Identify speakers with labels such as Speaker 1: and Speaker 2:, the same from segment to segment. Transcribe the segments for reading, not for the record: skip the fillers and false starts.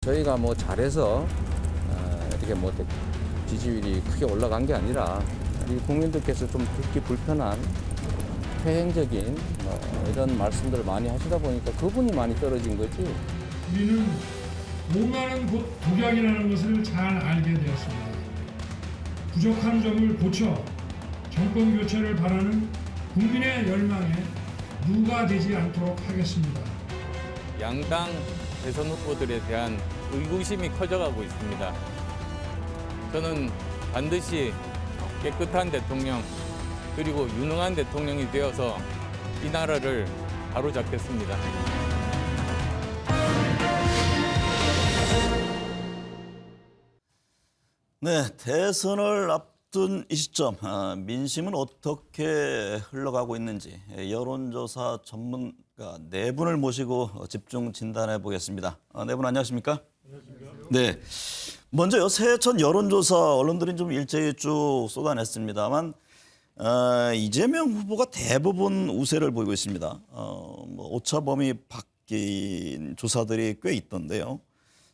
Speaker 1: 저희가 뭐 잘해서 이렇게 뭐 지지율이 크게 올라간 게 아니라 우리 국민들께서 좀 듣기 불편한 퇴행적인 이런 말씀들을 많이 하시다 보니까 그분이 많이 떨어진 거지.
Speaker 2: 우리는 오만은 곧 독약이라는 것을 잘 알게 되었습니다. 부족한 점을 고쳐 정권 교체를 바라는 국민의 열망에 누가 되지 않도록 하겠습니다.
Speaker 3: 양당 대선 후보들에 대한 의구심이 커져가고 있습니다. 저는 반드시 깨끗한 대통령 그리고 유능한 대통령이 되어서 이 나라를 바로잡겠습니다.
Speaker 4: 네, 대선을 앞둔 이 시점 민심은 어떻게 흘러가고 있는지 여론조사 전문가 네 분을 모시고 집중 진단해 보겠습니다. 네 분 안녕하십니까? 안녕하십니까? 네, 먼저요 새해첫 여론조사 언론들이 좀 일제히 쭉 쏟아냈습니다만 이재명 후보가 대부분 우세를 보이고 있습니다. 뭐 오차 범위 바뀐 조사들이 꽤 있던데요.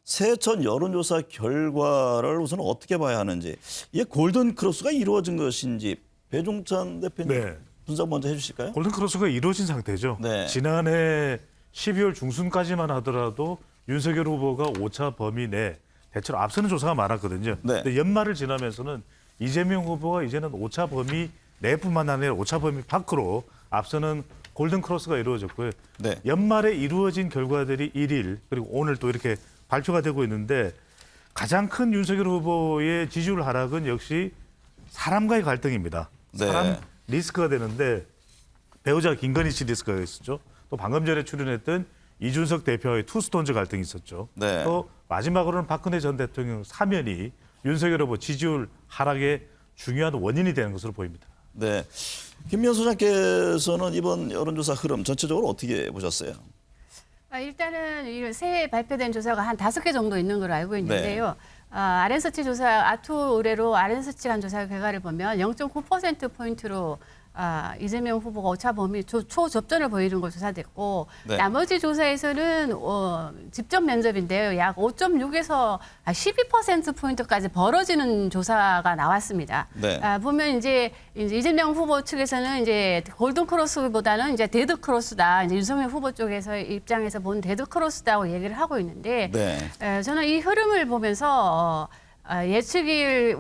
Speaker 4: 새해첫 여론조사 결과를 우선 어떻게 봐야 하는지, 이게 골든 크로스가 이루어진 것인지 배종찬 대표님
Speaker 5: 네.
Speaker 4: 분석 먼저 해주실까요?
Speaker 5: 골든 크로스가 이루어진 상태죠.
Speaker 4: 네.
Speaker 5: 지난해 12월 중순까지만 하더라도 윤석열 후보가 오차 범위 내 대체로 앞서는 조사가 많았거든요.
Speaker 4: 네.
Speaker 5: 근데 연말을 지나면서는 이재명 후보가 이제는 오차 범위 내뿐만 아니라 오차 범위 밖으로 앞서는 골든 크로스가 이루어졌고요.
Speaker 4: 네.
Speaker 5: 연말에 이루어진 결과들이 1일 그리고 오늘 또 이렇게 발표가 되고 있는데 가장 큰 윤석열 후보의 지지율 하락은 역시 사람과의 갈등입니다.
Speaker 4: 네.
Speaker 5: 사람 리스크가 되는데 배우자 김건희 씨 리스크가 있었죠. 또 방금 전에 출연했던 이준석 대표의 투스톤즈 갈등이 있었죠.
Speaker 4: 네.
Speaker 5: 또 마지막으로는 박근혜 전 대통령 사면이 윤석열 후보 지지율 하락의 중요한 원인이 되는 것으로 보입니다.
Speaker 4: 네. 김미연 소장께서는 이번 여론조사 흐름 전체적으로 어떻게 보셨어요?
Speaker 6: 일단은 새해 발표된 조사가 한 5개 정도 있는 걸로 알고 있는데요. 아랜서치 조사, 아투 의뢰로 아랜서치 간 조사 결과를 보면 0.9%포인트로 이재명 후보가 오차 범위 초접전을 보이는 걸 조사됐고
Speaker 4: 네.
Speaker 6: 나머지 조사에서는 직접 면접인데요. 약 5.6에서 12%포인트까지 벌어지는 조사가 나왔습니다.
Speaker 4: 네.
Speaker 6: 보면 이제 이재명 후보 측에서는 이제 골든 크로스보다는 이제 데드 크로스다. 이제 윤석열 후보 쪽에서 입장에서 본 데드 크로스다고 얘기를 하고 있는데
Speaker 4: 네.
Speaker 6: 저는 이 흐름을 보면서 예측일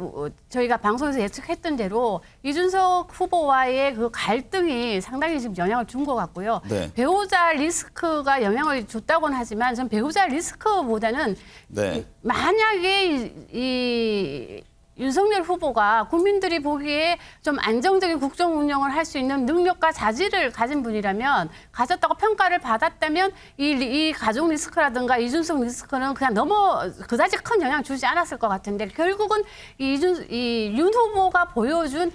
Speaker 6: 저희가 방송에서 예측했던 대로 이준석 후보와의 그 갈등이 상당히 지금 영향을 준 것 같고요.
Speaker 4: 네.
Speaker 6: 배우자 리스크가 영향을 줬다고는 하지만 전 배우자 리스크보다는
Speaker 4: 네.
Speaker 6: 만약에 이 윤석열 후보가 국민들이 보기에 좀 안정적인 국정 운영을 할 수 있는 능력과 자질을 가진 분이라면 가졌다고 평가를 받았다면 이 가족 리스크라든가 이준석 리스크는 그냥 그다지 큰 영향을 주지 않았을 것 같은데 결국은 윤 후보가 보여준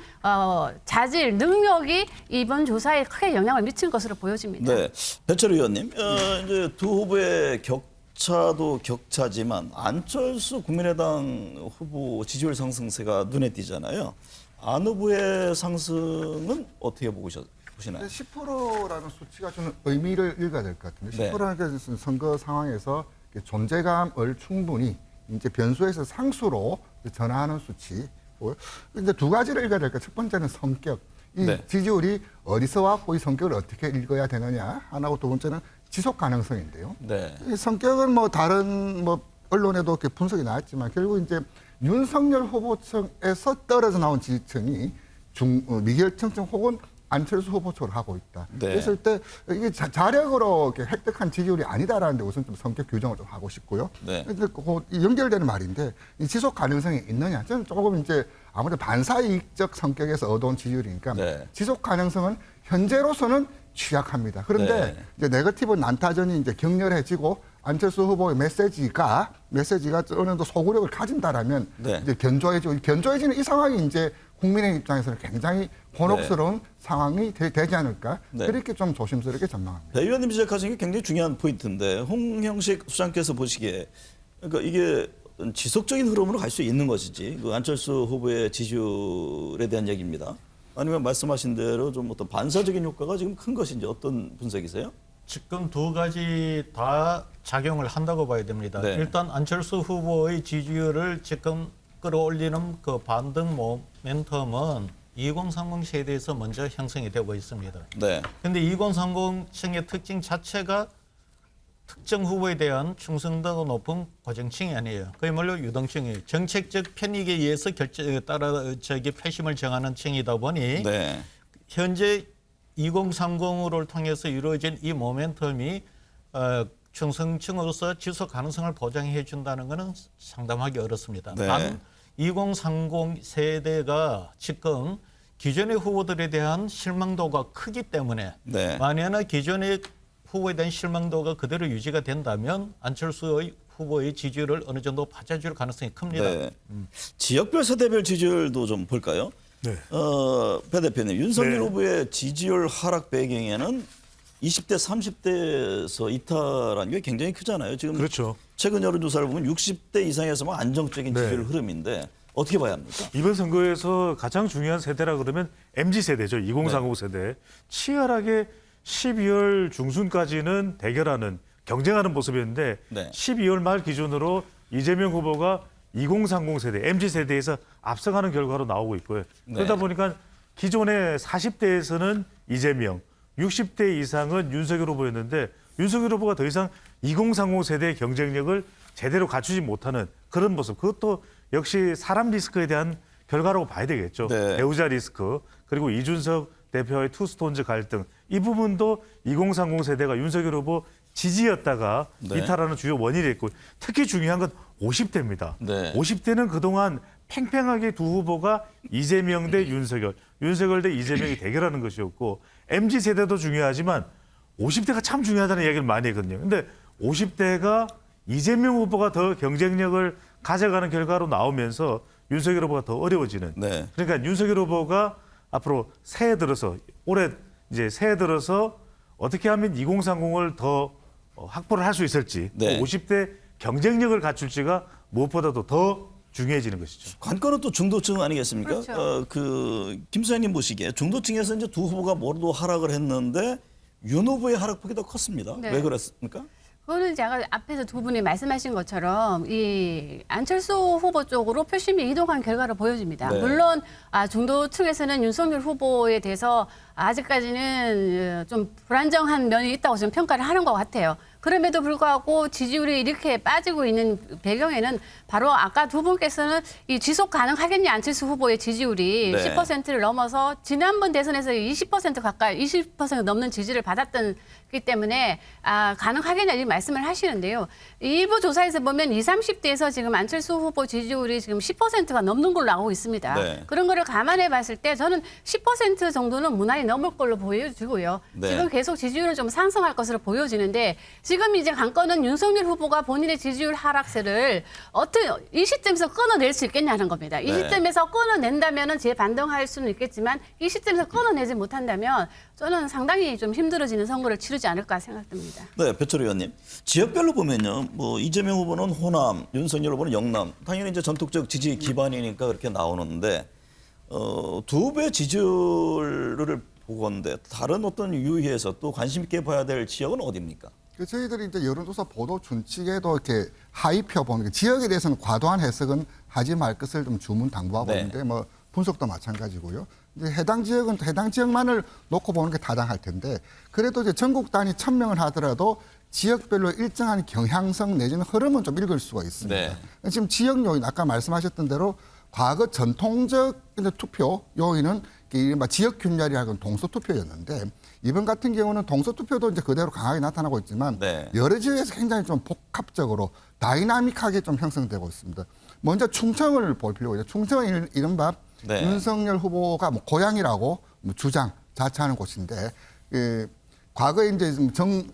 Speaker 6: 자질, 능력이 이번 조사에 크게 영향을 미친 것으로 보여집니다.
Speaker 4: 네. 배철 의원님, 이제 두 후보의 격차도 격차지만 안철수 국민의당 후보 지지율 상승세가 눈에 띄잖아요. 안 후보의 상승은 어떻게 보시나요?
Speaker 7: 10%라는 수치가 좀 의미를 읽어야 될 것 같은데
Speaker 4: 네.
Speaker 7: 10%라는 것은 선거 상황에서 존재감을 충분히 이제 변수에서 상수로 전환하는 수치. 근데 두 가지를 읽어야 될 것. 첫 번째는 성격. 이
Speaker 4: 네.
Speaker 7: 지지율이 어디서 왔고 이 성격을 어떻게 읽어야 되느냐 하나고 두 번째는 지속 가능성인데요.
Speaker 4: 네.
Speaker 7: 이 성격은 뭐 다른 언론에도 이렇게 분석이 나왔지만 결국 이제 윤석열 후보층에서 떨어져 나온 지지층이 미결층층 혹은 안철수 후보 쪽으로 하고 있다.
Speaker 4: 네.
Speaker 7: 그랬을 때 이게 자력으로 이렇게 획득한 지지율이 아니다라는 데 우선 좀 성격 규정을 좀 하고 싶고요.
Speaker 4: 네.
Speaker 7: 근데 연결되는 말인데 이 지속 가능성이 있느냐? 저는 조금 이제 아무래도 반사이익적 성격에서 얻어온 지지율이니까
Speaker 4: 네.
Speaker 7: 지속 가능성은 현재로서는 취약합니다. 그런데
Speaker 4: 네.
Speaker 7: 이제 네거티브 난타전이 이제 격렬해지고 안철수 후보의 메시지가 어느 정도 소구력을 가진다라면
Speaker 4: 네.
Speaker 7: 이제 견조해지는 이 상황이 이제 국민의 입장에서는 굉장히 곤혹스러운 상황이 되지 않을까
Speaker 4: 네.
Speaker 7: 그렇게 좀 조심스럽게 전망합니다.
Speaker 4: 배 의원님 지적하신 게 굉장히 중요한 포인트인데 홍형식 수장께서 보시기에 그러니까 이게 지속적인 흐름으로 갈 수 있는 것이지 그 안철수 후보의 지지율에 대한 얘기입니다. 아니면 말씀하신 대로 좀 어떤 반사적인 효과가 지금 큰 것인지 어떤 분석이세요?
Speaker 8: 지금 두 가지 다 작용을 한다고 봐야 됩니다.
Speaker 4: 네.
Speaker 8: 일단 안철수 후보의 지지율을 지금 끌어올리는 그 반등 모멘텀은 2030 세대에서 먼저 형성이 되고 있습니다.
Speaker 4: 네.
Speaker 8: 그런데 2030층의 특징 자체가 특정 후보에 대한 충성도가 높은 고정층이 아니에요. 그야말로 유동층이에요. 정책적 편익에 의해서 표심을 정하는 층이다 보니
Speaker 4: 네.
Speaker 8: 현재 2030을 통해서 이루어진 이 모멘텀이 충성층으로서 지속 가능성을 보장해 준다는 것은 상담하기 어렵습니다.
Speaker 4: 네.
Speaker 8: 단 2030 세대가 지금 기존의 후보들에 대한 실망도가 크기 때문에
Speaker 4: 네.
Speaker 8: 만약에 기존의 후보에 대한 실망도가 그대로 유지가 된다면 안철수의 후보의 지지율을 어느 정도 받아줄 가능성이 큽니다.
Speaker 4: 네. 지역별 세대별 지지율도 좀 볼까요?
Speaker 5: 네.
Speaker 4: 배 대표님, 윤석열
Speaker 5: 네.
Speaker 4: 후보의 지지율 하락 배경에는 20대, 30대에서 이탈한 게 굉장히 크잖아요. 지금
Speaker 5: 그렇죠.
Speaker 4: 최근 여론조사를 보면 60대 이상에서만 안정적인
Speaker 5: 네.
Speaker 4: 지지율 흐름인데 어떻게 봐야 합니까?
Speaker 5: 이번 선거에서 가장 중요한 세대라 그러면 MZ세대죠. 2030 세대. 치열하게 12월 중순까지는 대결하는 경쟁하는 모습이었는데
Speaker 4: 네.
Speaker 5: 12월 말 기준으로 이재명 후보가 2030 세대, MZ세대에서 앞서가는 결과로 나오고 있고요.
Speaker 4: 네.
Speaker 5: 그러다 보니까 기존의 40대에서는 이재명, 60대 이상은 윤석열 후보였는데 윤석열 후보가 더 이상 2030 세대의 경쟁력을 제대로 갖추지 못하는 그런 모습. 그것도 역시 사람 리스크에 대한 결과라고 봐야 되겠죠.
Speaker 4: 네.
Speaker 5: 배우자 리스크, 그리고 이준석 대표의 투스톤즈 갈등. 이 부분도 2030 세대가 윤석열 후보 지지였다가
Speaker 4: 네.
Speaker 5: 이탈하는 주요 원인이었고 특히 중요한 건 50대입니다.
Speaker 4: 네.
Speaker 5: 50대는 그동안 팽팽하게 두 후보가 이재명 대 윤석열, 윤석열 대 이재명이 대결하는 것이었고 MZ세대도 중요하지만 50대가 참 중요하다는 이야기를 많이 했거든요. 근데 50대가 이재명 후보가 더 경쟁력을 가져가는 결과로 나오면서 윤석열 후보가 더 어려워지는.
Speaker 4: 네.
Speaker 5: 그러니까 윤석열 후보가 앞으로 새해 들어서 올해 이제 새해 들어서 어떻게 하면 2030을 더 확보를 할 수 있을지
Speaker 4: 네.
Speaker 5: 또 50대 경쟁력을 갖출지가 무엇보다도 더 중요해지는 것이죠.
Speaker 4: 관건은 또 중도층 아니겠습니까?
Speaker 6: 그렇죠.
Speaker 4: 김 소장님 보시기에 중도층에서 이제 두 후보가 모두 하락을 했는데 윤 후보의 하락폭이 더 컸습니다.
Speaker 6: 네.
Speaker 4: 왜 그랬습니까?
Speaker 6: 그거는 제가 앞에서 두 분이 말씀하신 것처럼 이 안철수 후보 쪽으로 표심이 이동한 결과를 보여집니다.
Speaker 4: 네.
Speaker 6: 물론 중도층에서는 윤석열 후보에 대해서 아직까지는 좀 불안정한 면이 있다고 저는 평가를 하는 것 같아요. 그럼에도 불구하고 지지율이 이렇게 빠지고 있는 배경에는 바로 아까 두 분께서는 이 지속 가능하겠냐 안철수 후보의 지지율이
Speaker 4: 네.
Speaker 6: 10%를 넘어서 지난번 대선에서 20% 가까이 20% 넘는 지지를 받았기 때문에 가능하겠냐 이 말씀을 하시는데요. 일부 조사에서 보면 20, 30대에서 지금 안철수 후보 지지율이 지금 10%가 넘는 걸로 나오고 있습니다.
Speaker 4: 네.
Speaker 6: 그런 거를 감안해 봤을 때 저는 10% 정도는 무난히 넘을 걸로 보여지고요.
Speaker 4: 네.
Speaker 6: 지금 계속 지지율은 좀 상승할 것으로 보여지는데 지금 이제 관건은 윤석열 후보가 본인의 지지율 하락세를 이 시점에서 끊어낼 수 있겠냐는 겁니다. 이
Speaker 4: 네.
Speaker 6: 시점에서 끊어낸다면은 재반등할 수는 있겠지만 이 시점에서 끊어내지 못한다면 저는 상당히 좀 힘들어지는 선거를 치르지 않을까 생각됩니다.
Speaker 4: 네, 배철 의원님. 지역별로 보면요. 뭐 이재명 후보는 호남, 윤석열 후보는 영남. 당연히 이제 전통적 지지 기반이니까 그렇게 나오는데 두 후보의 지지율을 보건데 다른 어떤 유의에서 또 관심 있게 봐야 될 지역은 어디입니까?
Speaker 7: 저희들이 이제 여론조사 보도 준칙에도 이렇게 하위표 보는 지역에 대해서는 과도한 해석은 하지 말 것을 좀 주문 당부하고
Speaker 4: 네.
Speaker 7: 있는데 뭐 분석도 마찬가지고요. 이제 해당 지역은 해당 지역만을 놓고 보는 게 타당할 텐데 그래도 이제 전국 단위 1000명을 하더라도 지역별로 일정한 경향성 내지는 흐름은 좀 읽을 수가 있습니다.
Speaker 4: 네.
Speaker 7: 지금 지역 요인 아까 말씀하셨던 대로 과거 전통적 투표 요인은 이른바 지역 균열이라는 동서 투표였는데 이번 같은 경우는 동서 투표도 이제 그대로 강하게 나타나고 있지만
Speaker 4: 네.
Speaker 7: 여러 지역에서 굉장히 좀 복합적으로 다이나믹하게 좀 형성되고 있습니다. 먼저 충청을 볼 필요가 있죠. 충청은 이른바
Speaker 4: 네.
Speaker 7: 윤석열 후보가 뭐 고향이라고 주장 자처하는 곳인데 과거에 이제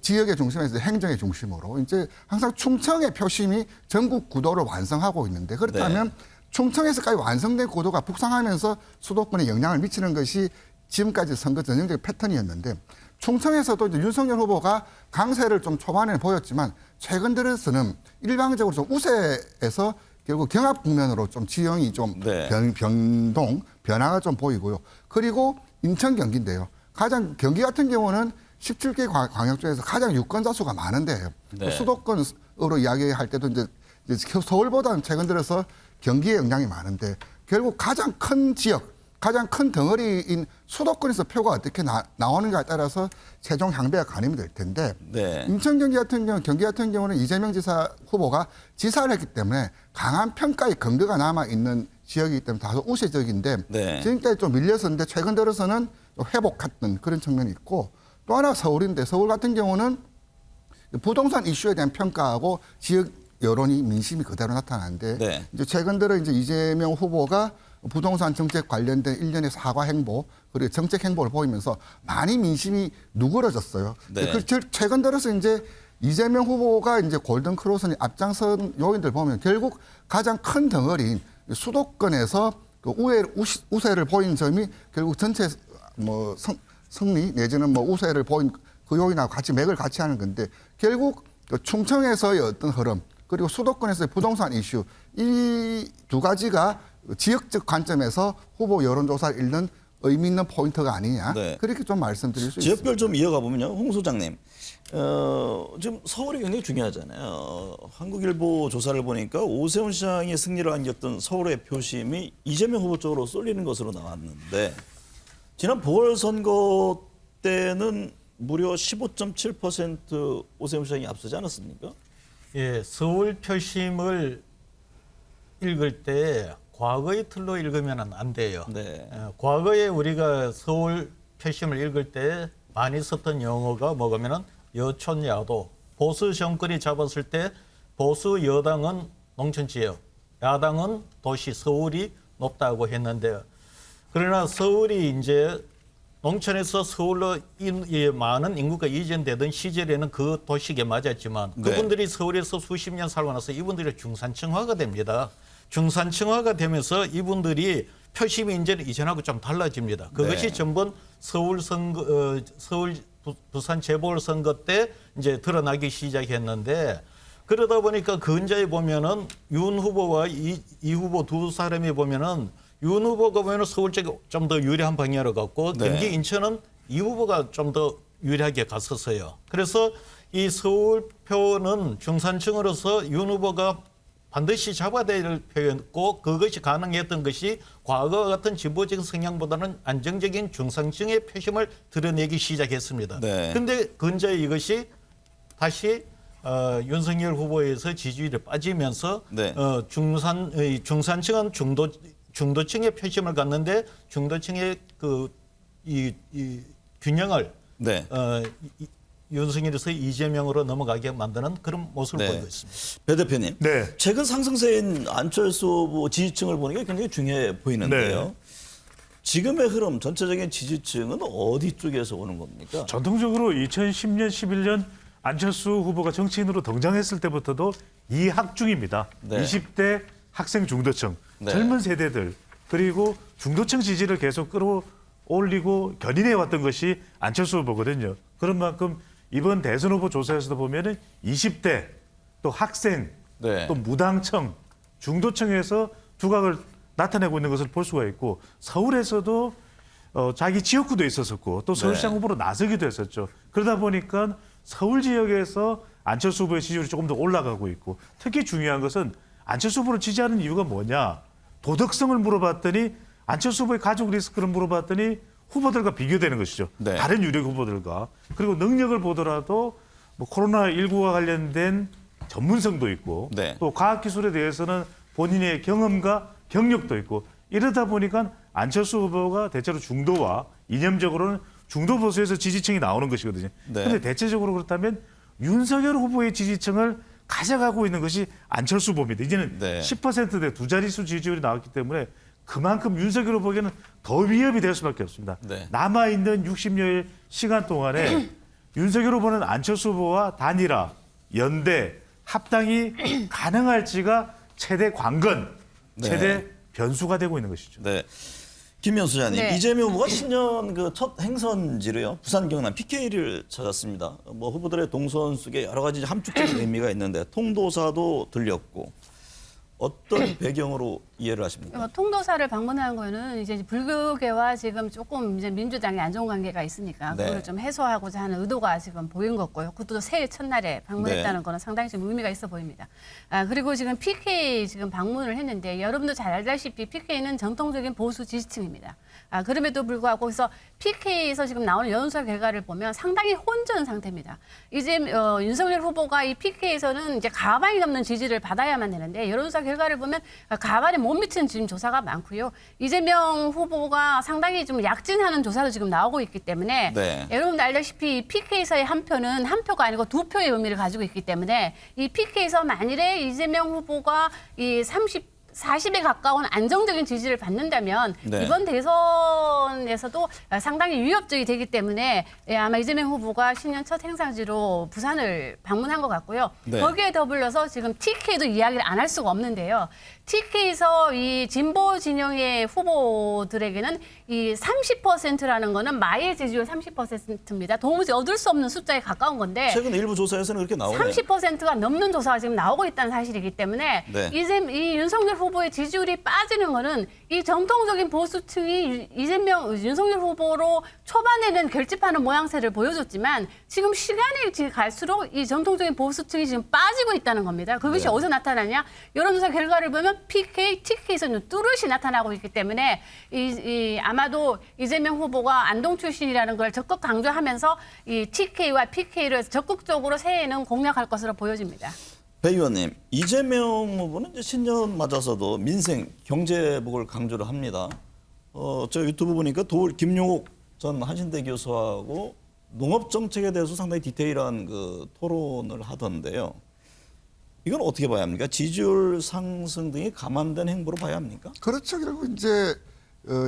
Speaker 7: 지역의 중심에서 행정의 중심으로 이제 항상 충청의 표심이 전국 구도를 완성하고 있는데 그렇다면 충청에서까지 완성된 구도가 북상하면서 수도권에 영향을 미치는 것이 지금까지 선거 전형적인 패턴이었는데 충청에서도 이제 윤석열 후보가 강세를 좀 초반에 보였지만 최근 들어서는 일방적으로 좀 우세에서 결국 경합 국면으로 좀 지형이 좀
Speaker 4: 네.
Speaker 7: 변화가 좀 보이고요. 그리고 인천 경기인데요. 가장 경기 같은 경우는 17개 광역 중에서 가장 유권자 수가 많은데
Speaker 4: 네.
Speaker 7: 수도권으로 이야기할 때도 이제 서울보다는 최근 들어서 경기에 영향이 많은데 결국 가장 큰 지역, 가장 큰 덩어리인 수도권에서 표가 어떻게 나오는가에 따라서 최종 향배가 가늠이 될 텐데
Speaker 4: 네.
Speaker 7: 인천 경기 같은 경우는 이재명 지사 후보가 지사를 했기 때문에 강한 평가의 근거가 남아 있는 지역이기 때문에 다소 우세적인데
Speaker 4: 네.
Speaker 7: 지금까지 좀 밀렸었는데 최근 들어서는 회복했던 그런 측면이 있고 또 하나 서울인데 서울 같은 경우는 부동산 이슈에 대한 평가하고 지역 여론이 민심이 그대로 나타나는데
Speaker 4: 네.
Speaker 7: 이제 최근 들어 이제 이재명 후보가 부동산 정책 관련된 일련의 사과 행보 그리고 정책 행보를 보이면서 많이 민심이 누그러졌어요.
Speaker 4: 네.
Speaker 7: 최근 들어서 이제 이재명 후보가 이제 골든 크로스니 앞장선 요인들 보면 결국 가장 큰 덩어리인 수도권에서 그 우세를 보인 점이 결국 전체 뭐 승리 내지는 뭐 우세를 보인 그 요인하고 같이 맥을 같이 하는 건데 결국 그 충청에서의 어떤 흐름 그리고 수도권에서의 부동산 이슈 이 두 가지가 지역적 관점에서 후보 여론조사를 읽는 의미 있는 포인트가 아니냐
Speaker 4: 네.
Speaker 7: 그렇게 좀 말씀드릴 수 있습니다.
Speaker 4: 지역별 좀 이어가 보면요, 홍 소장님. 지금 서울이 굉장히 중요하잖아요. 한국일보 조사를 보니까 오세훈 시장이 승리를 안겼던 서울의 표심이 이재명 후보 쪽으로 쏠리는 것으로 나왔는데 지난 보궐선거 때는 무려 15.7% 오세훈 시장이 앞서지 않았습니까?
Speaker 8: 예, 서울 표심을 읽을 때 과거의 틀로 읽으면 안 돼요.
Speaker 4: 네.
Speaker 8: 과거에 우리가 서울 표심을 읽을 때 많이 썼던 용어가 뭐냐면은 여촌야도. 보수 정권이 잡았을 때 보수 여당은 농촌 지역, 야당은 도시 서울이 높다고 했는데 그러나 서울이 이제 농촌에서 서울로 많은 인구가 이전되던 시절에는 그 도시에 맞았지만
Speaker 4: 네.
Speaker 8: 그분들이 서울에서 수십 년 살고 나서 이분들이 중산층화가 됩니다. 중산층화가 되면서 이분들이 표심이 이제는 이전하고 좀 달라집니다. 그것이
Speaker 4: 네.
Speaker 8: 전번 서울 선거, 부산 재보궐선거 때 이제 드러나기 시작했는데 그러다 보니까 근자에 보면은 윤 후보와 이 후보 두 사람이 보면은 윤 후보가 보면은 서울 쪽에 좀 더 유리한 방향으로 갔고
Speaker 4: 네.
Speaker 8: 경기 인천은 이 후보가 좀 더 유리하게 갔었어요. 그래서 이 서울표는 중산층으로서 윤 후보가 반드시 잡아야 될 표였고 그것이 가능했던 것이 과거와 같은 진보적인 성향보다는 안정적인 중산층의 표심을 드러내기 시작했습니다. 그런데
Speaker 4: 네.
Speaker 8: 근자에 이것이 다시 윤석열 후보에서 지지율이 빠지면서
Speaker 4: 네.
Speaker 8: 중산층은 중도층의 표심을 갖는데 중도층의 이 균형을
Speaker 4: 네.
Speaker 8: 윤석열에서 이재명으로 넘어가게 만드는 그런 모습을
Speaker 4: 네.
Speaker 8: 보이고 있습니다.
Speaker 4: 배 대표님.
Speaker 5: 네.
Speaker 4: 최근 상승세인 안철수 후보 지지층을 보니까 굉장히 중요해 보이는데요.
Speaker 5: 네.
Speaker 4: 지금의 흐름, 전체적인 지지층은 어디 쪽에서 오는 겁니까?
Speaker 5: 전통적으로 2010년, 11년 안철수 후보가 정치인으로 등장했을 때부터도 이 학중입니다.
Speaker 4: 네.
Speaker 5: 20대 학생 중도층,
Speaker 4: 네.
Speaker 5: 젊은 세대들 그리고 중도층 지지를 계속 끌어올리고 견인해 왔던 것이 안철수 후보거든요. 그런 만큼 이번 대선 후보 조사에서도 보면은 20대 또 학생
Speaker 4: 네.
Speaker 5: 또 무당층 중도층에서 두각을 나타내고 있는 것을 볼 수가 있고 서울에서도 자기 지역구도 있었었고 또 서울시장
Speaker 4: 네.
Speaker 5: 후보로 나서기도 했었죠. 그러다 보니까 서울 지역에서 안철수 후보의 지지율이 조금 더 올라가고 있고 특히 중요한 것은 안철수 후보를 지지하는 이유가 뭐냐. 도덕성을 물어봤더니 안철수 후보의 가족 리스크를 물어봤더니 후보들과 비교되는 것이죠.
Speaker 4: 네.
Speaker 5: 다른 유력 후보들과. 그리고 능력을 보더라도 뭐 코로나19와 관련된 전문성도 있고
Speaker 4: 네.
Speaker 5: 또 과학기술에 대해서는 본인의 경험과 경력도 있고 이러다 보니까 안철수 후보가 대체로 중도와 이념적으로는 중도 보수에서 지지층이 나오는 것이거든요.
Speaker 4: 네.
Speaker 5: 그런데 대체적으로 그렇다면 윤석열 후보의 지지층을 가져가고 있는 것이 안철수 후보입니다. 이제는
Speaker 4: 네.
Speaker 5: 10%대 두 자릿수 지지율이 나왔기 때문에 그만큼 윤석열 후보에게는 더 위협이 될 수밖에 없습니다.
Speaker 4: 네.
Speaker 5: 남아있는 60여일 시간 동안에 윤석열 후보는 안철수 후보와 단일화, 연대, 합당이 가능할지가 최대 관건,
Speaker 4: 네.
Speaker 5: 최대 변수가 되고 있는 것이죠.
Speaker 4: 네. 김명수 소장님,
Speaker 6: 네.
Speaker 4: 이재명 후보가 신년 그 첫 행선지로요. 부산 경남 PK를 찾았습니다. 뭐 후보들의 동선 속에 여러 가지 함축적인 의미가 있는데 통도사도 들렸고 어떤 배경으로 이해를 하십니까?
Speaker 6: 통도사를 방문한 거는 이제 불교계와 지금 조금 이제 민주당이 안 좋은 관계가 있으니까
Speaker 4: 네.
Speaker 6: 그걸 좀 해소하고자 하는 의도가 지금 보인 거고요. 그것도 새해 첫날에 방문했다는
Speaker 4: 네.
Speaker 6: 거는 상당히 좀 의미가 있어 보입니다. 그리고 지금 PK 지금 방문을 했는데 여러분도 잘 알다시피 PK는 전통적인 보수 지지층입니다. 그럼에도 불구하고 그래서 PK에서 지금 나오는 여론조사 결과를 보면 상당히 혼전 상태입니다. 이제 윤석열 후보가 이 PK에서는 이제 가반이 넘는 지지를 받아야만 되는데 여론조사 결과를 보면 가반에 못 미치는 지금 조사가 많고요. 이재명 후보가 상당히 좀 약진하는 조사도 지금 나오고 있기 때문에
Speaker 4: 네.
Speaker 6: 여러분 알다시피 PK에서의 한 표는 한 표가 아니고 2표의 의미를 가지고 있기 때문에 이 PK에서 만일에 이재명 후보가 이 40에 가까운 안정적인 지지를 받는다면
Speaker 4: 네.
Speaker 6: 이번 대선에서도 상당히 위협적이 되기 때문에 아마 이재명 후보가 신년 첫 행사지로 부산을 방문한 것 같고요.
Speaker 4: 네.
Speaker 6: 거기에 더불어서 지금 TK도 이야기를 안 할 수가 없는데요. TK에서 이 진보 진영의 후보들에게는 이 30%라는 거는 마의 지지율 30%입니다. 도무지 얻을 수 없는 숫자에 가까운 건데
Speaker 4: 최근 일부 조사에서는 그렇게 나오네요.
Speaker 6: 30%가 넘는 조사가 지금 나오고 있다는 사실이기 때문에
Speaker 4: 네.
Speaker 6: 이 윤석열 후보의 지지율이 빠지는 거는 이 정통적인 보수층이 윤석열 후보로 초반에는 결집하는 모양새를 보여줬지만 지금 시간이 갈수록 이 전통적인 보수층이 지금 빠지고 있다는 겁니다. 그것이
Speaker 4: 네.
Speaker 6: 어디서 나타나냐? 여론조사 결과를 보면 PK, TK에서는 뚜렷이 나타나고 있기 때문에 아마도 이재명 후보가 안동 출신이라는 걸 적극 강조하면서 이 TK와 PK를 적극적으로 새해에는 공략할 것으로 보여집니다.
Speaker 4: 배 의원님, 이재명 후보는 이제 신년 맞아서도 민생, 경제 회복을 강조를 합니다. 저 유튜브 보니까 김용옥 전 한신대 교수하고 농업 정책에 대해서 상당히 디테일한 그 토론을 하던데요. 이건 어떻게 봐야 합니까? 지지율 상승 등이 감안된 행보로 봐야 합니까?
Speaker 7: 그렇죠. 결국 이제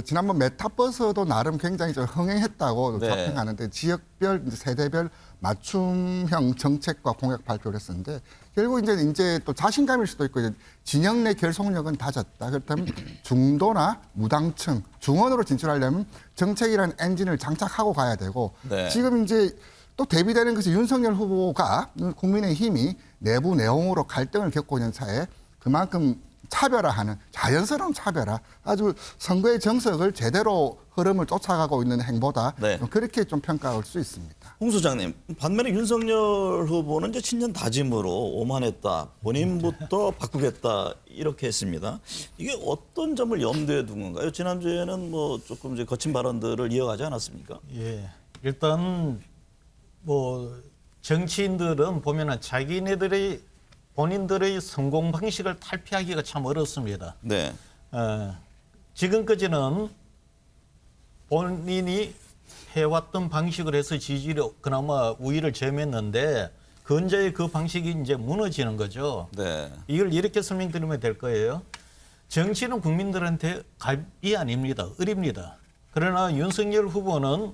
Speaker 7: 지난번 메타버스도 나름 굉장히 좀 흥행했다고
Speaker 4: 네.
Speaker 7: 자평하는데 지역별, 이제 세대별 맞춤형 정책과 공약 발표를 했었는데 결국 이제 또 자신감일 수도 있고 이제 진영 내 결속력은 다졌다. 그렇다면 중도나 무당층, 중원으로 진출하려면 정책이라는 엔진을 장착하고 가야 되고
Speaker 4: 네.
Speaker 7: 지금 이제 또 대비되는 것이 윤석열 후보가 국민의힘이 내부 내홍으로 갈등을 겪고 있는 차에 그만큼 차별화하는 자연스러운 차별화, 아주 선거의 정석을 제대로 흐름을 쫓아가고 있는 행보다
Speaker 4: 네.
Speaker 7: 그렇게 좀 평가할 수 있습니다.
Speaker 4: 홍 소장님, 반면에 윤석열 후보는 이제 친년 다짐으로 오만했다, 본인부터 바꾸겠다 이렇게 했습니다. 이게 어떤 점을 염두에 둔 건가요? 지난주에는 뭐 조금 이제 거친 발언들을 이어가지 않았습니까?
Speaker 8: 예, 일단 정치인들은 보면은 본인들의 성공 방식을 탈피하기가 참 어렵습니다.
Speaker 4: 네.
Speaker 8: 지금까지는 본인이 해왔던 방식을 해서 지지율이 그나마 우위를 점했는데 근저에 그 방식이 이제 무너지는 거죠.
Speaker 4: 네.
Speaker 8: 이걸 이렇게 설명드리면 될 거예요. 정치는 국민들한테 갑이 아닙니다. 을입니다. 그러나 윤석열 후보는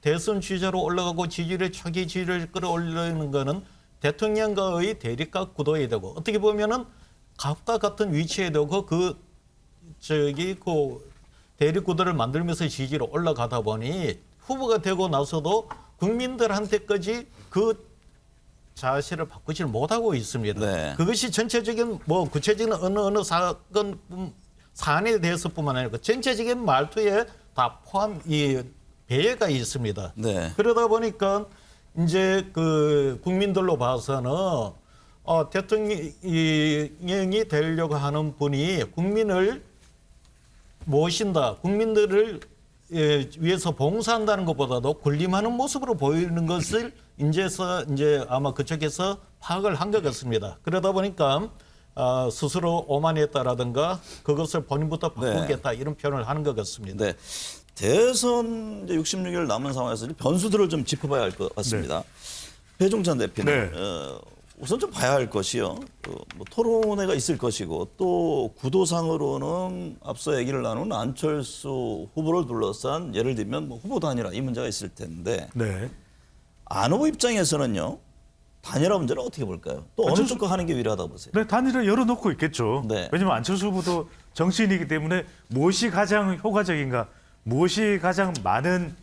Speaker 8: 대선 주자로 올라가고 지지율의 초기 지지율을 끌어올리는 거는 대통령과의 대립각 구도에 되고 어떻게 보면은 갑과 같은 위치에 되고 그 대립 구도를 만들면서 지지로 올라가다 보니 후보가 되고 나서도 국민들한테까지 그 자세를 바꾸지 못하고 있습니다.
Speaker 4: 네.
Speaker 8: 그것이 전체적인 구체적인 어느 사안에 대해서뿐만 아니라 전체적인 말투에 다 배회가 있습니다.
Speaker 4: 네.
Speaker 8: 그러다 보니까 이제 그 국민들로 봐서는 대통령이 되려고 하는 분이 국민을 모신다, 국민들을 위해서 봉사한다는 것보다도 군림하는 모습으로 보이는 것을 이제 아마 그쪽에서 파악을 한 것 같습니다. 그러다 보니까 스스로 오만했다라든가 그것을 본인부터 바꾸겠다 이런 표현을 하는 것 같습니다.
Speaker 4: 네. 대선 이제 66일 남은 상황에서 변수들을 좀 짚어봐야 할 것 같습니다. 배종찬 대표는 우선 좀 봐야 할 것이요. 뭐 토론회가 있을 것이고 또 구도상으로는 앞서 얘기를 나눈 안철수 후보를 둘러싼 예를 들면 뭐 후보 단일화 이 문제가 있을 텐데
Speaker 5: 네.
Speaker 4: 안 후보 입장에서는요. 단일화 문제를 어떻게 볼까요? 또 어느 쪽과 하는 게 유리하다고 보세요?
Speaker 5: 네, 단일화 열어놓고 있겠죠.
Speaker 4: 네.
Speaker 5: 왜냐하면 안철수 후보도 정치인이기 때문에 무엇이 가장 효과적인가, 무엇이 가장 많은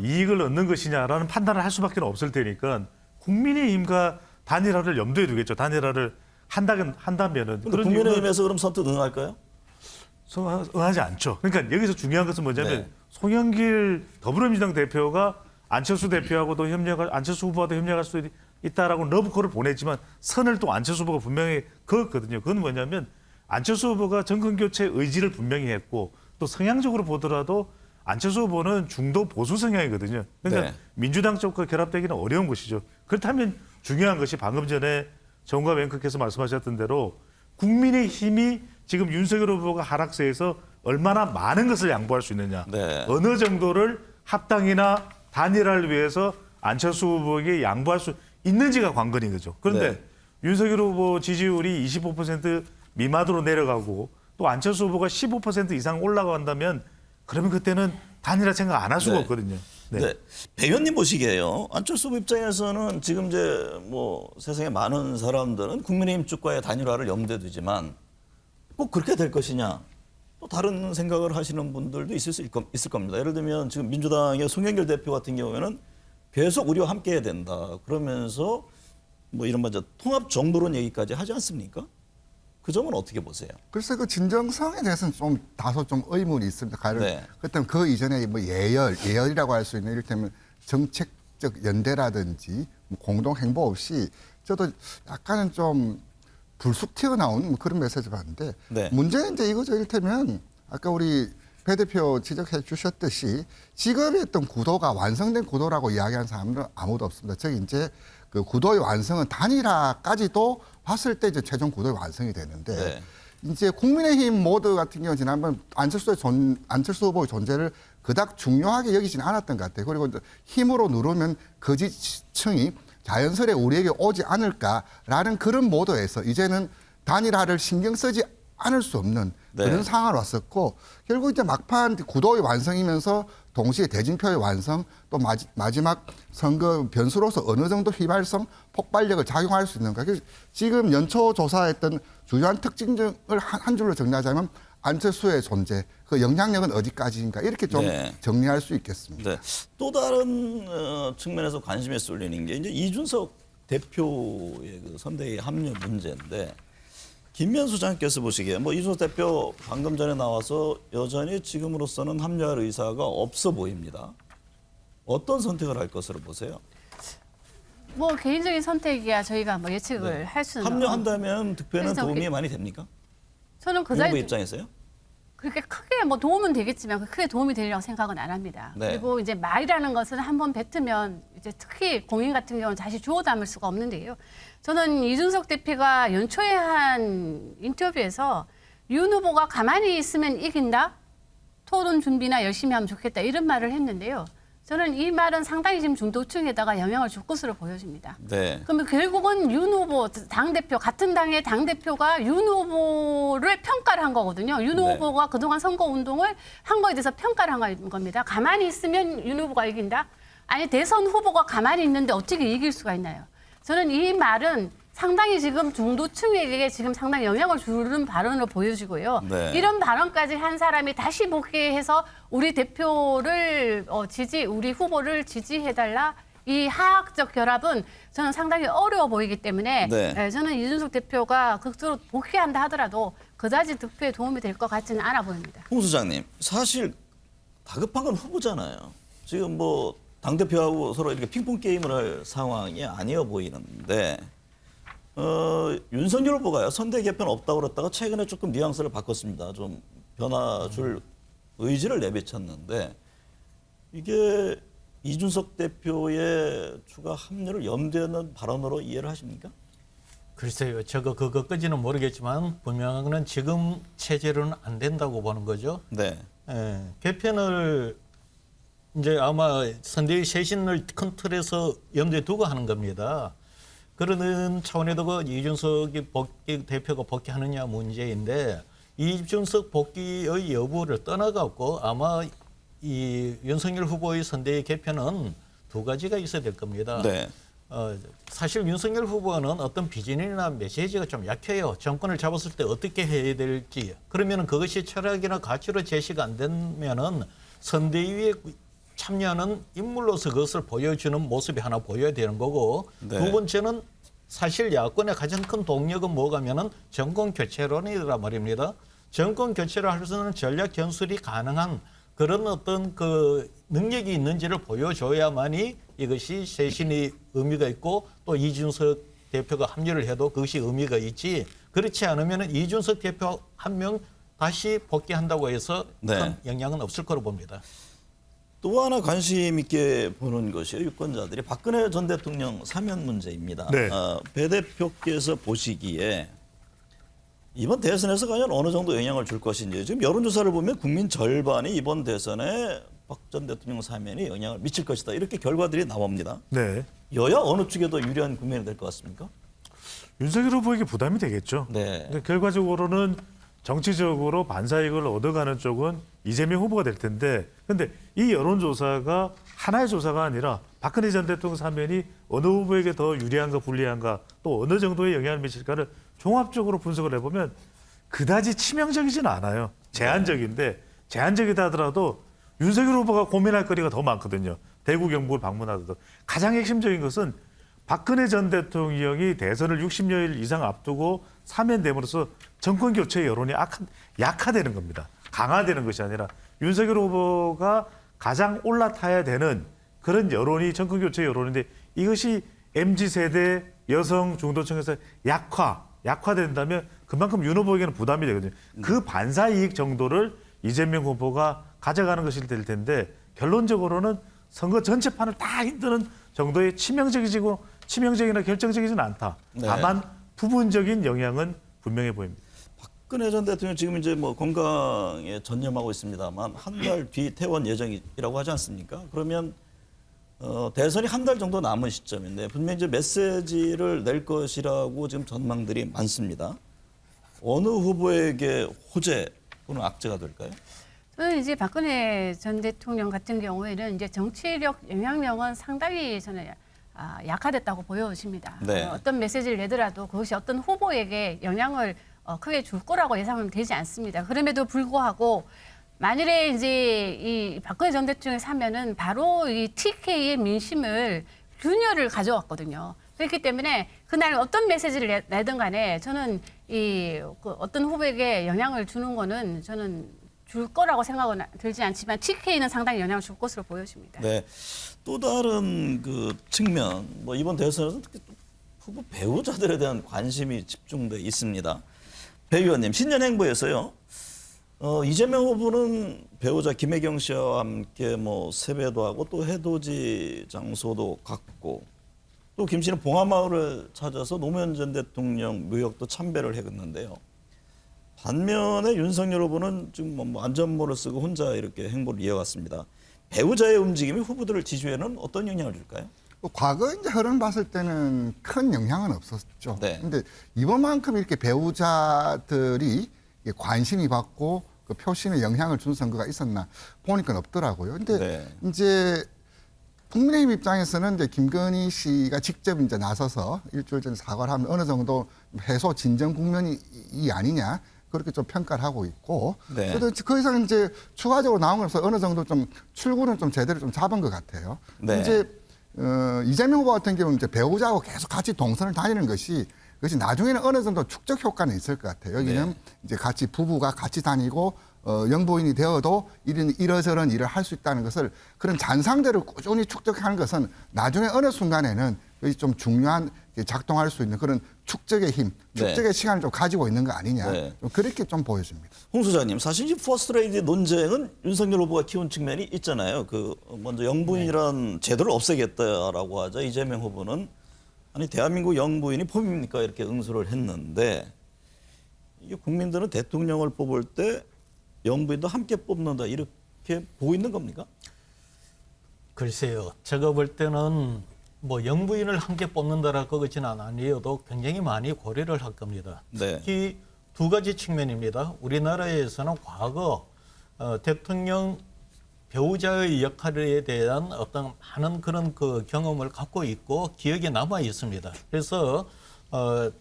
Speaker 5: 이익을 얻는 것이냐라는 판단을 할 수밖에 없을 테니까 국민의힘과 단일화를 염두에 두겠죠. 단일화를 한다면은.
Speaker 4: 근데 국민의힘에서 그럼 선뜻 응할까요?
Speaker 5: 응하지 않죠. 그러니까 여기서 중요한 것은 뭐냐면
Speaker 4: 네.
Speaker 5: 송영길 더불어민주당 대표가 안철수 대표하고도 안철수 후보와도 협력할 수 있다라고 러브콜을 보냈지만 선을 또 안철수 후보가 분명히 그었거든요. 그건 뭐냐면 안철수 후보가 정권 교체 의지를 분명히 했고 또 성향적으로 보더라도 안철수 후보는 중도 보수 성향이거든요. 그러니까
Speaker 4: 네.
Speaker 5: 민주당 쪽과 결합되기는 어려운 것이죠. 그렇다면 중요한 것이 방금 전에 정과 앵커께서 말씀하셨던 대로 국민의힘이 지금 윤석열 후보가 하락세에서 얼마나 많은 것을 양보할 수 있느냐.
Speaker 4: 네.
Speaker 5: 어느 정도를 합당이나 단일화를 위해서 안철수 후보에게 양보할 수 있는지가 관건인 거죠. 그런데
Speaker 4: 네.
Speaker 5: 윤석열 후보 지지율이 25% 미만으로 내려가고 또 안철수 후보가 15% 이상 올라간다면 그러면 그때는 단일화 생각 안 할 수가
Speaker 4: 네.
Speaker 5: 없거든요.
Speaker 4: 네. 배 의원님 보시기에요. 안철수 후보 입장에서는 지금 이제 뭐 세상에 많은 사람들은 국민의힘 쪽과의 단일화를 염두에 두지만 꼭 그렇게 될 것이냐. 또 다른 생각을 하시는 분들도 있을 겁니다. 예를 들면 지금 민주당의 송영길 대표 같은 경우에는 계속 우리와 함께 해야 된다. 그러면서 뭐 이런 먼저 통합 정도론 얘기까지 하지 않습니까? 그 점은 어떻게 보세요?
Speaker 7: 글쎄 그 진정성에 대해서는 좀 다소 좀 의문이 있습니다.
Speaker 4: 네.
Speaker 7: 그렇다면 그 이전에 뭐 예열이라고 할 수 있는 이를테면 정책적 연대라든지 뭐 공동 행보 없이 저도 약간은 좀 불쑥 튀어나온 그런 메시지를 봤는데
Speaker 4: 네.
Speaker 7: 문제는 이제 이거죠. 이를테면 아까 우리 배 대표 지적해 주셨듯이 지금의 어떤 구도가 완성된 구도라고 이야기하는 사람은 아무도 없습니다. 즉 이제 그 구도의 완성은 단일화까지도 봤을 때 이제 최종 구도의 완성이 되는데
Speaker 4: 네.
Speaker 7: 이제 국민의힘 모드 같은 경우 지난번 안철수 후보의 존재를 그닥 중요하게 여기지는 않았던 것 같아요. 그리고 이제 힘으로 누르면 그 지층이 자연스레 우리에게 오지 않을까라는 그런 모드에서 이제는 단일화를 신경 쓰지 않을 수 없는
Speaker 4: 네.
Speaker 7: 그런 상황을 왔었고 결국 이제 막판 구도의 완성이면서 동시에 대진표의 완성 또 마지막 선거 변수로서 어느 정도 휘발성 폭발력을 작용할 수 있는가. 지금 연초 조사했던 주요한 특징을 한 줄로 정리하자면 안철수의 존재, 그 영향력은 어디까지인가 이렇게 좀
Speaker 4: 네.
Speaker 7: 정리할 수 있겠습니다.
Speaker 4: 네. 또 다른 측면에서 관심에 쏠리는 게 이제 이준석 대표의 그 선대위 합류 문제인데 김면수 장께서 보시기에 뭐 이준석 대표 방금 전에 나와서 여전히 지금으로서는 합류할 의사가 없어 보입니다. 어떤 선택을 할 것으로 보세요?
Speaker 6: 뭐 개인적인 선택이야 저희가 뭐 예측을
Speaker 4: 네.
Speaker 6: 할 수는
Speaker 4: 합류한다면 득표에는
Speaker 6: 그래서
Speaker 4: 도움이 많이 됩니까?
Speaker 6: 저는 그
Speaker 4: 후보
Speaker 6: 자리
Speaker 4: 입장에서요?
Speaker 6: 그렇게 크게 뭐 도움은 되겠지만 크게 도움이 되리라고 생각은 안 합니다.
Speaker 4: 네.
Speaker 6: 그리고 이제 말이라는 것은 한번 뱉으면 이제 특히 공인 같은 경우는 다시 주워 담을 수가 없는데요. 저는 이준석 대표가 연초에 한 인터뷰에서 윤 후보가 가만히 있으면 이긴다. 토론 준비나 열심히 하면 좋겠다. 이런 말을 했는데요. 저는 이 말은 상당히 지금 중도층에다가 영향을 줄 것으로 보여집니다.
Speaker 4: 네.
Speaker 6: 그러면 결국은 윤 후보 당대표 같은 당의 당대표가 윤 후보를 평가를 한 거거든요. 윤
Speaker 4: 네.
Speaker 6: 후보가 그동안 선거 운동을 한 거에 대해서 평가를 한 겁니다. 가만히 있으면 윤 후보가 이긴다? 아니 대선 후보가 가만히 있는데 어떻게 이길 수가 있나요? 저는 이 말은 상당히 지금 중도층에게 지금 상당히 영향을 주는 발언으로 보여지고요.
Speaker 4: 네.
Speaker 6: 이런 발언까지 한 사람이 다시 복귀해서 우리 대표를 우리 후보를 지지해달라. 이 하학적 결합은 저는 상당히 어려워 보이기 때문에
Speaker 4: 네.
Speaker 6: 저는 이준석 대표가 극적으로 복귀한다 하더라도 그다지 득표에 도움이 될 것 같지는 않아 보입니다.
Speaker 4: 홍 소장님, 사실 다급한 건 후보잖아요. 지금 뭐 당대표하고 서로 이렇게 핑퐁 게임을 할 상황이 아니어 보이는데 윤석열 후보가요. 선대 개편 없다고 그랬다가 최근에 조금 뉘앙스를 바꿨습니다. 좀 변화 줄 의지를 내비쳤는데 이게 이준석 대표의 추가 합류를 염두에 넣은 발언으로 이해를 하십니까?
Speaker 8: 글쎄요. 그것까지는 모르겠지만 분명한 건 지금 체제로는 안 된다고 보는 거죠.
Speaker 4: 네.
Speaker 8: 예, 개편을 이제 아마 선대위 쇄신을 큰 틀에서 염두에 두고 하는 겁니다. 그러는 차원에도 그 이준석이 대표가 복귀하느냐 문제인데 이준석 복귀의 여부를 떠나갖고 아마 이 윤석열 후보의 선대위 개편은 두 가지가 있어야 될 겁니다.
Speaker 4: 네.
Speaker 8: 사실 윤석열 후보는 어떤 비전이나 메시지가 좀 약해요. 정권을 잡았을 때 어떻게 해야 될지. 그러면 그것이 철학이나 가치로 제시가 안 되면은 선대위에 참여하는 인물로서 그것을 보여주는 모습이 하나 보여야 되는 거고
Speaker 4: 네.
Speaker 8: 두 번째는 사실 야권의 가장 큰 동력은 뭐가면은 정권 교체론이란 말입니다. 정권 교체를 할 수 있는 전략 견술이 가능한 그런 어떤 그 능력이 있는지를 보여줘야만이 이것이 쇄신의 의미가 있고 또 이준석 대표가 합류를 해도 그것이 의미가 있지. 그렇지 않으면 이준석 대표 한 명 다시 복귀한다고 해서
Speaker 4: 네.
Speaker 8: 큰 영향은 없을 거로 봅니다.
Speaker 4: 또 하나 관심 있게 보는 것이 유권자들이 박근혜 전 대통령 사면 문제입니다.
Speaker 5: 네.
Speaker 4: 배 대표께서 보시기에 이번 대선에서 과연 어느 정도 영향을 줄 것인지 지금 여론조사를 보면 국민 절반이 이번 대선에 박 전 대통령 사면이 영향을 미칠 것이다. 이렇게 결과들이 나옵니다.
Speaker 5: 네.
Speaker 4: 여야 어느 쪽에 더 유리한 국면이 될 것 같습니까?
Speaker 5: 윤석열 후보에게 부담이 되겠죠.
Speaker 4: 네.
Speaker 5: 근데 결과적으로는 정치적으로 반사이익을 얻어가는 쪽은 이재명 후보가 될 텐데, 근데 이 여론조사가 하나의 조사가 아니라 박근혜 전 대통령 사면이 어느 후보에게 더 유리한가 불리한가 또 어느 정도의 영향을 미칠까를 종합적으로 분석을 해보면 그다지 치명적이진 않아요. 제한적인데 제한적이다 하더라도 윤석열 후보가 고민할 거리가 더 많거든요. 대구 경북을 방문하더라도 가장 핵심적인 것은 박근혜 전 대통령이 대선을 60여일 이상 앞두고 사면됨으로써 정권 교체 여론이 약화되는 겁니다. 강화되는 것이 아니라 윤석열 후보가 가장 올라타야 되는 그런 여론이 정권 교체 여론인데 이것이 MZ세대 여성 중도층에서 약화된다면 그만큼 윤 후보에게는 부담이 되거든요. 그 반사 이익 정도를 이재명 후보가 가져가는 것이 될 텐데 결론적으로는 선거 전체판을 다 흔드는 정도의 치명적이나 결정적이지는 않다.
Speaker 4: 네.
Speaker 5: 다만 부분적인 영향은 분명해 보입니다.
Speaker 4: 박근혜 전 대통령 지금 이제 뭐 건강에 전념하고 있습니다만 한 달 뒤 퇴원 예정이라고 하지 않습니까? 그러면 대선이 한 달 정도 남은 시점인데 분명히 이제 메시지를 낼 것이라고 지금 전망들이 많습니다. 어느 후보에게 호재 또는 악재가 될까요?
Speaker 6: 저는 이제 박근혜 전 대통령 같은 경우에는 이제 정치력 영향력은 상당히 저는 약화됐다고 보여집니다.
Speaker 4: 네.
Speaker 6: 어떤 메시지를 내더라도 그것이 어떤 후보에게 영향을 크게 줄 거라고 예상은 되지 않습니다. 그럼에도 불구하고 만일에 이제 이 박근혜 전 대통령이 사면은 바로 이 TK의 민심을 균열을 가져왔거든요. 그렇기 때문에 그날 어떤 메시지를 내든 간에 저는 그 어떤 후보에게 영향을 주는 거는 저는 줄 거라고 생각은 들지 않지만 TK는 상당히 영향을 줄 것으로 보여집니다.
Speaker 4: 네. 또 다른 그 측면, 뭐 이번 대선에서 특히 또 후보 배우자들에 대한 관심이 집중돼 있습니다. 배 의원님, 신년 행보에서요. 이재명 후보는 배우자 김혜경 씨와 함께 뭐 세배도 하고 또 해돋이 장소도 갔고 또 김 씨는 봉하마을을 찾아서 노무현 전 대통령 묘역도 참배를 했는데요. 반면에 윤석열 후보는 지금 뭐 안전모를 쓰고 혼자 이렇게 행보를 이어갔습니다. 배우자의 움직임이 후보들을 지지에는 어떤 영향을 줄까요?
Speaker 7: 과거 이제 흐름 봤을 때는 큰 영향은 없었죠.
Speaker 4: 네.
Speaker 7: 근데 이번만큼 이렇게 배우자들이 관심이 받고 그 표심에 영향을 준 선거가 있었나 보니까 없더라고요. 근데
Speaker 4: 네.
Speaker 7: 이제 국민의힘 입장에서는 이제 김건희 씨가 직접 이제 나서서 일주일 전에 사과를 하면 어느 정도 해소 진정 국면이 아니냐 그렇게 좀 평가를 하고 있고.
Speaker 4: 네.
Speaker 7: 그래도 그 이상 이제 추가적으로 나온 것서 어느 정도 좀 출구는 좀 제대로 좀 잡은 것 같아요.
Speaker 4: 네.
Speaker 7: 이제 이재명 후보 같은 경우는 이제 배우자하고 계속 같이 동선을 다니는 것이 그것이 나중에는 어느 정도 축적 효과는 있을 것 같아요. 여기는
Speaker 4: 네.
Speaker 7: 이제 같이 부부가 같이 다니고 영부인이 되어도 이러저런 일을 할 수 있다는 것을 그런 잔상들을 꾸준히 축적하는 것은 나중에 어느 순간에는 그것이 좀 중요한 작동할 수 있는 그런 축적의 힘, 축적의
Speaker 4: 네.
Speaker 7: 시간을 좀 가지고 있는 거 아니냐.
Speaker 4: 네.
Speaker 7: 좀 그렇게 좀 보여집니다.
Speaker 4: 홍 소장님, 사실 이 퍼스트레이디 논쟁은 윤석열 후보가 키운 측면이 있잖아요. 그 먼저 영부인이란 제도를 없애겠다라고 하자 이재명 후보는 아니 대한민국 영부인이 법입니까 이렇게 응수를 했는데 이게 국민들은 대통령을 뽑을 때 영부인도 함께 뽑는다 이렇게 보고 있는 겁니까?
Speaker 8: 글쎄요. 제가 볼 때는 뭐 영부인을 함께 뽑는다라고 그것은 아니어도 굉장히 많이 고려를 할 겁니다.
Speaker 4: 네.
Speaker 8: 특히 두 가지 측면입니다. 우리나라에서는 과거 대통령 배우자의 역할에 대한 어떤 많은 그런 그 경험을 갖고 있고 기억에 남아 있습니다. 그래서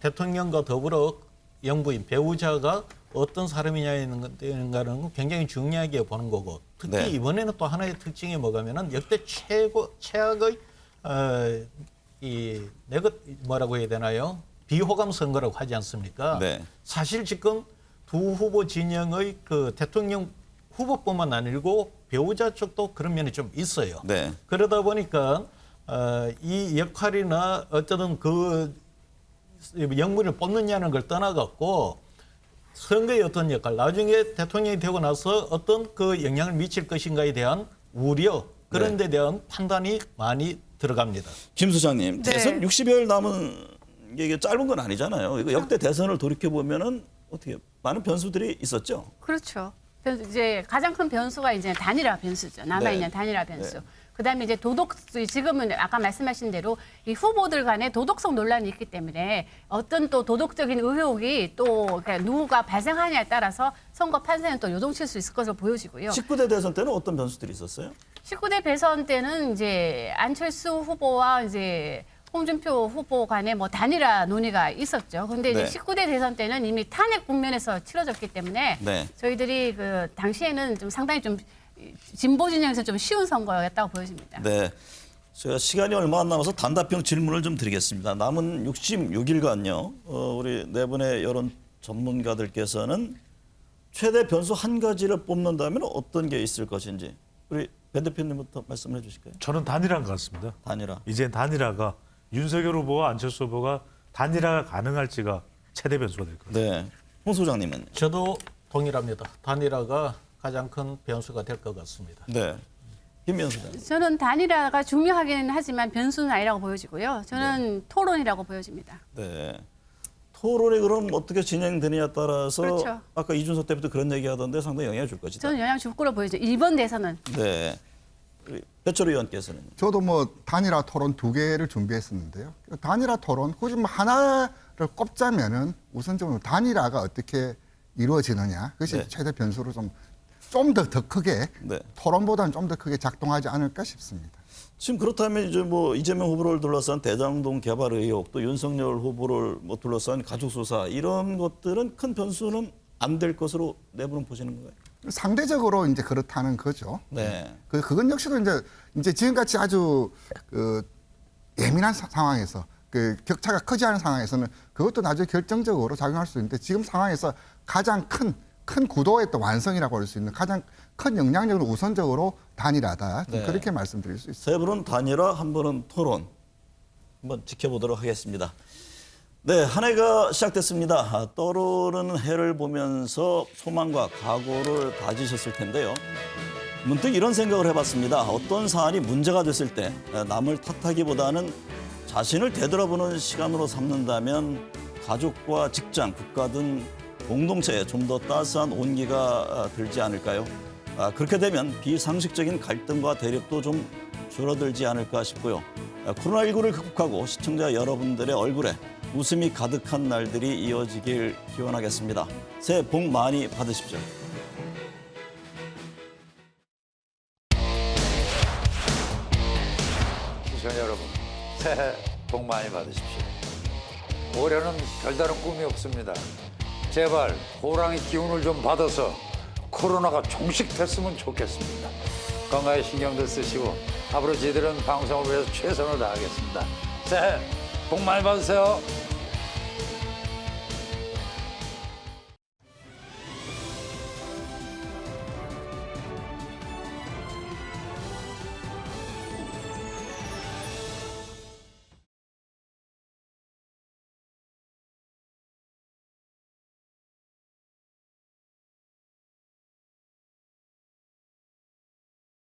Speaker 8: 대통령과 더불어 영부인 배우자가 어떤 사람이냐는 굉장히 중요하게 보는 거고 특히
Speaker 4: 네.
Speaker 8: 이번에는 또 하나의 특징이 뭐냐면은 역대 최악의 뭐라고 해야 되나요? 비호감 선거라고 하지 않습니까?
Speaker 4: 네.
Speaker 8: 사실 지금 두 후보 진영의 그 대통령 후보뿐만 아니고 배우자 쪽도 그런 면이 좀 있어요.
Speaker 4: 네.
Speaker 8: 그러다 보니까 이 역할이나 어쩌든 그 영문을 뽑느냐는 걸 떠나갖고 선거의 어떤 역할, 나중에 대통령이 되고 나서 어떤 그 영향을 미칠 것인가에 대한 우려, 그런 데 대한 판단이 많이 들어갑니다.
Speaker 4: 김 소장님,
Speaker 6: 네.
Speaker 4: 대선 60여일 남은 게 이게 짧은 건 아니잖아요. 이거 역대 대선을 돌이켜 보면은 어떻게 많은 변수들이 있었죠.
Speaker 6: 그렇죠. 이제 가장 큰 변수가 이제 단일화 변수죠. 남아있는
Speaker 4: 네.
Speaker 6: 단일화 변수.
Speaker 4: 네.
Speaker 6: 그다음에 이제 지금은 아까 말씀하신 대로 이 후보들 간의 도덕성 논란이 있기 때문에 어떤 또 도덕적인 의혹이 또 그러니까 누가 발생하냐에 따라서 선거 판세는 또 요동칠 수 있을 것으로 보여지고요.
Speaker 4: 19대 대선 때는 어떤 변수들이 있었어요?
Speaker 6: 19대 대선 때는 이제 안철수 후보와 이제 홍준표 후보 간의 뭐 단일화 논의가 있었죠. 근데 이제
Speaker 4: 네.
Speaker 6: 19대 대선 때는 이미 탄핵 국면에서 치러졌기 때문에
Speaker 4: 네.
Speaker 6: 저희들이 그 당시에는 좀 상당히 좀 진보 진영에서 좀 쉬운 선거였다고 보여집니다.
Speaker 4: 네. 제가 시간이 얼마 안 남아서 단답형 질문을 좀 드리겠습니다. 남은 66일간요. 우리 네 분의 여론 전문가들께서는 최대 변수 한 가지를 뽑는다면 어떤 게 있을 것인지 우리 배 대표님부터 말씀을 해주실까요?
Speaker 5: 저는 단일화인 것 같습니다.
Speaker 4: 단일화.
Speaker 5: 이제 단일화가 윤석열 후보와 안철수 후보가 단일화가 가능할지가 최대 변수가 될 겁니다.
Speaker 4: 네. 홍 소장님은?
Speaker 8: 저도 동일합니다. 단일화가 가장 큰 변수가 될 것 같습니다.
Speaker 4: 네. 김미연 소장.
Speaker 6: 저는 단일화가 중요하기는 하지만 변수는 아니라고 보여지고요. 저는 토론이라고 보여집니다.
Speaker 4: 네. 토론이 그럼 어떻게 진행되느냐에 따라서
Speaker 6: 그렇죠.
Speaker 4: 아까 이준석 때부터 그런 얘기하던데 상당히 영향을 줄 것이다.
Speaker 6: 저는 영향 줄 거로 보여죠. 이번 대선은.
Speaker 4: 네. 우리 배철 의원께서는
Speaker 7: 저도 뭐 단일화 토론 2개를 준비했었는데요. 단일화 토론 굳이 뭐 하나를 꼽자면은 우선적으로 단일화가 어떻게 이루어지느냐 그것이
Speaker 4: 네.
Speaker 7: 최대 변수로 좀 더 크게
Speaker 4: 네.
Speaker 7: 토론보다는 좀 더 크게 작동하지 않을까 싶습니다.
Speaker 4: 지금 그렇다면 이제 뭐 이재명 후보를 둘러싼 대장동 개발 의혹 또 윤석열 후보를 뭐 둘러싼 가족 수사 이런 것들은 큰 변수는 안 될 것으로 네 분은 보시는 건가요?
Speaker 7: 상대적으로 이제 그렇다는 거죠.
Speaker 4: 네.
Speaker 7: 그건 역시도 이제 지금같이 아주 그 예민한 상황에서 그 격차가 크지 않은 상황에서는 그것도 나중에 결정적으로 작용할 수 있는데 지금 상황에서 가장 큰 구도의 또 완성이라고 할 수 있는 가장 큰 영향력을 우선적으로 단일화다.
Speaker 4: 네.
Speaker 7: 그렇게 말씀드릴 수 있습니다.
Speaker 4: 세 분은 단일화, 한 분은 토론. 한번 지켜보도록 하겠습니다. 네, 한 해가 시작됐습니다. 떠오르는 해를 보면서 소망과 각오를 다지셨을 텐데요. 문득 이런 생각을 해봤습니다. 어떤 사안이 문제가 됐을 때 남을 탓하기보다는 자신을 되돌아보는 시간으로 삼는다면 가족과 직장, 국가 등 공동체에 좀 더 따스한 온기가 들지 않을까요? 그렇게 되면 비상식적인 갈등과 대립도 좀 줄어들지 않을까 싶고요. 코로나19를 극복하고 시청자 여러분들의 얼굴에 웃음이 가득한 날들이 이어지길 기원하겠습니다. 새해 복 많이 받으십시오.
Speaker 9: 시청자 여러분, 새해 복 많이 받으십시오. 올해는 별다른 꿈이 없습니다. 제발 호랑이 기운을 좀 받아서 코로나가 종식됐으면 좋겠습니다. 건강에 신경도 쓰시고 앞으로 저희들은 방송을 위해서 최선을 다하겠습니다. 새해 복 많이 받으세요.